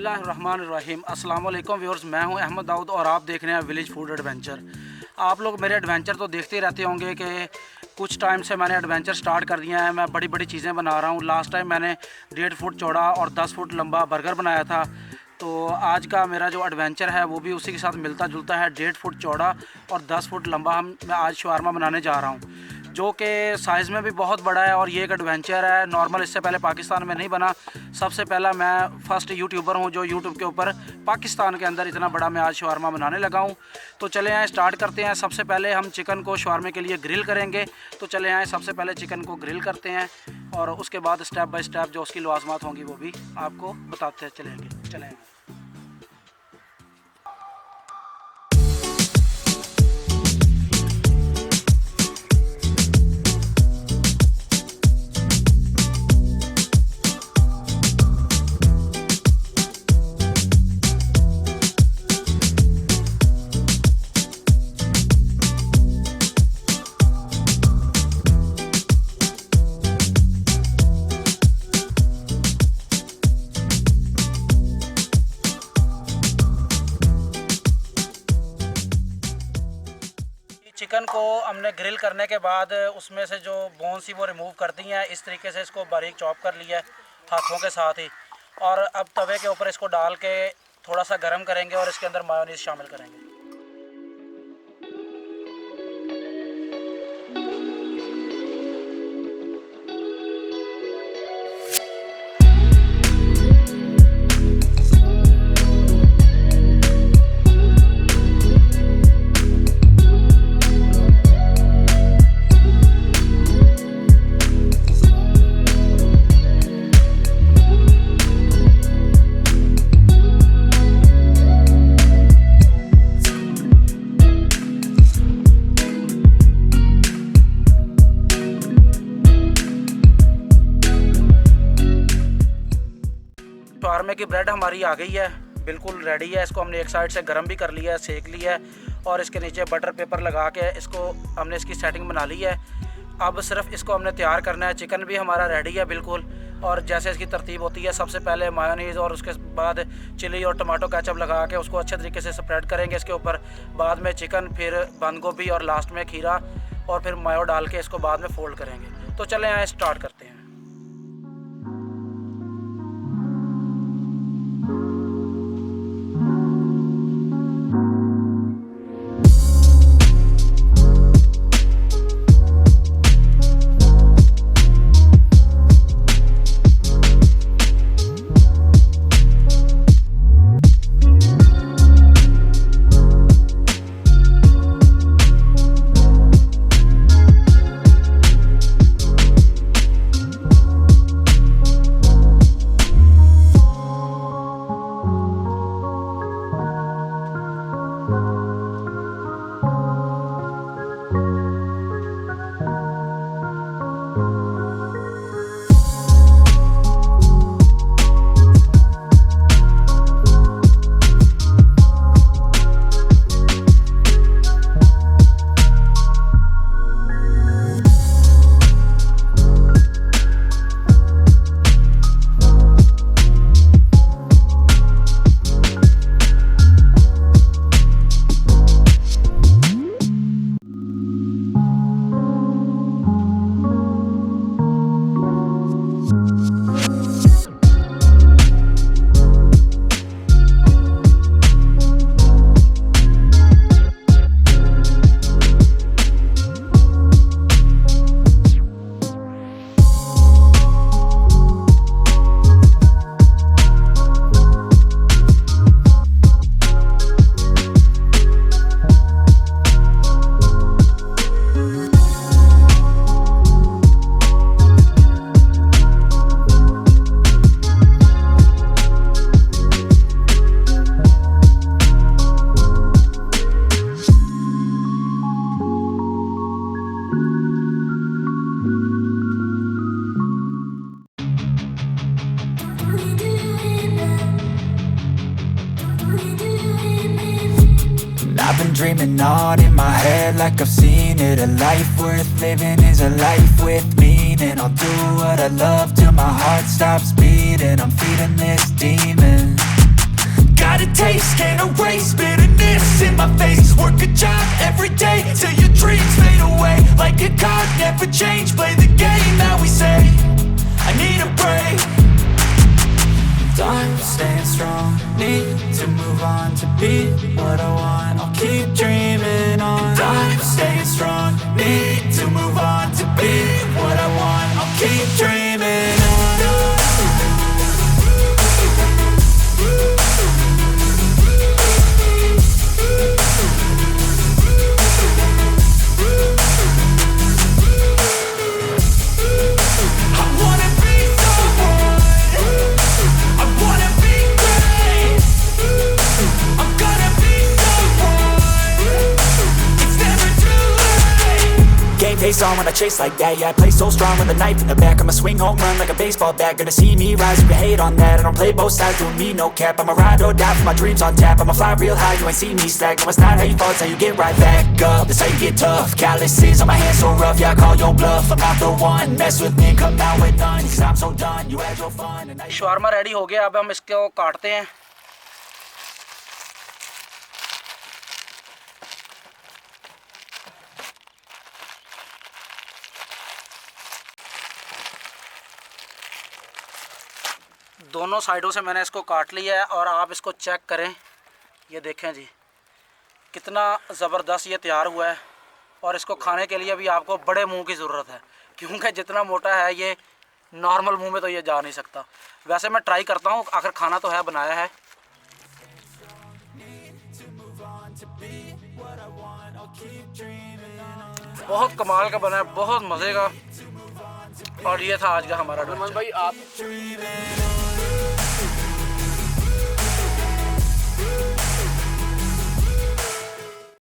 बिस्मिल्लाहिर्रहमानिर्रहीम। अस्सलाम वालेकुम व्यूअर्स, मैं हूं अहमद दाऊद और आप देख रहे हैं विलेज फूड एडवेंचर। आप लोग मेरे एडवेंचर तो देखते ही रहते होंगे कि कुछ टाइम से मैंने एडवेंचर स्टार्ट कर दिया है। मैं बड़ी बड़ी चीज़ें बना रहा हूं। लास्ट टाइम मैंने 1.5 फुट चौड़ा और 10 फुट लंबा बर्गर बनाया था। तो आज का मेरा जो एडवेंचर है वो भी उसी के साथ मिलता जुलता है। 1.5 फुट चौड़ा और 10 फुट लंबा मैं आज शवारमा बनाने जा रहा हूँ, जो कि साइज़ में भी बहुत बड़ा है और ये एक एडवेंचर है। नॉर्मल इससे पहले पाकिस्तान में नहीं बना। सबसे पहला मैं फर्स्ट यूट्यूबर हूँ जो यूट्यूब के ऊपर पाकिस्तान के अंदर इतना बड़ा मैं आज शवारमा बनाने लगा हूँ। तो चले आए स्टार्ट करते हैं। सबसे पहले हम चिकन को शवारमे के लिए ग्रिल करेंगे। तो चले आए सबसे पहले चिकन को ग्रिल करते हैं और उसके बाद स्टेप बाय स्टेप जो उसकी लवाजमात होंगी वो भी आपको बताते चलेंगे। चिकन को हमने ग्रिल करने के बाद उसमें से जो बोन सी वो रिमूव कर दी है। इस तरीके से इसको बारीक चॉप कर लिया है हाथों के साथ ही। और अब तवे के ऊपर इसको डाल के थोड़ा सा गर्म करेंगे और इसके अंदर मायोनीज शामिल करेंगे। शवारमे की ब्रेड हमारी आ गई है, बिल्कुल रेडी है। इसको हमने एक साइड से गर्म भी कर लिया है, सेक लिया है और इसके नीचे बटर पेपर लगा के इसको हमने इसकी सेटिंग बना ली है। अब सिर्फ इसको हमने तैयार करना है। चिकन भी हमारा रेडी है बिल्कुल। और जैसे इसकी तरतीब होती है, सबसे पहले मायोनीज़ और उसके बाद चिली और टमाटो केचप लगा के उसको अच्छे तरीके से स्प्रेड करेंगे इसके ऊपर। बाद में चिकन, फिर बंद गोभी और लास्ट में खीरा और फिर मायो डाल के इसको बाद में फोल्ड करेंगे। तो चले आए स्टार्ट करते हैं। I've been dreaming on in my head like I've seen it. A life worth living is a life with meaning. I'll do what I love till my heart stops beating. I'm feeding this demon. got a taste, can't erase bitterness in my face. Work a job every day till your dreams fade away. Like a card, never change, play the game that we say. I need a break. I'm staying strong, need to move on to be what I want. I'll keep dreaming on. I'm staying strong, need to move on to be what I want. I'll keep dreaming on. Face on when I chase like that. Yeah, I play so strong with a knife in the back. I'ma swing home run like a baseball bat. Gonna see me rise, you can hate on that. I don't play both sides, doing me no cap. I'ma ride or die for my dreams on tap. I'ma fly real high, you ain't see me slack. No, it's not how you fall, it's how you get right back up. That's how you get tough. Calluses on my hands so rough, yeah, I call your bluff. I'm not the one, mess with me, come out with none. Cause I'm so done, you had your fun and shawarma ready हो गया, अब हम इसको काटते हैं। दोनों साइडों से मैंने इसको काट लिया है और आप इसको चेक करें, ये देखें जी कितना ज़बरदस्त ये तैयार हुआ है। और इसको खाने के लिए भी आपको बड़े मुंह की ज़रूरत है, क्योंकि जितना मोटा है ये नॉर्मल मुंह में तो ये जा नहीं सकता। वैसे मैं ट्राई करता हूँ, आखिर खाना तो है, बनाया है। बहुत कमाल का बना है, बहुत मज़े का। और ये था आज का हमारा। भाई आप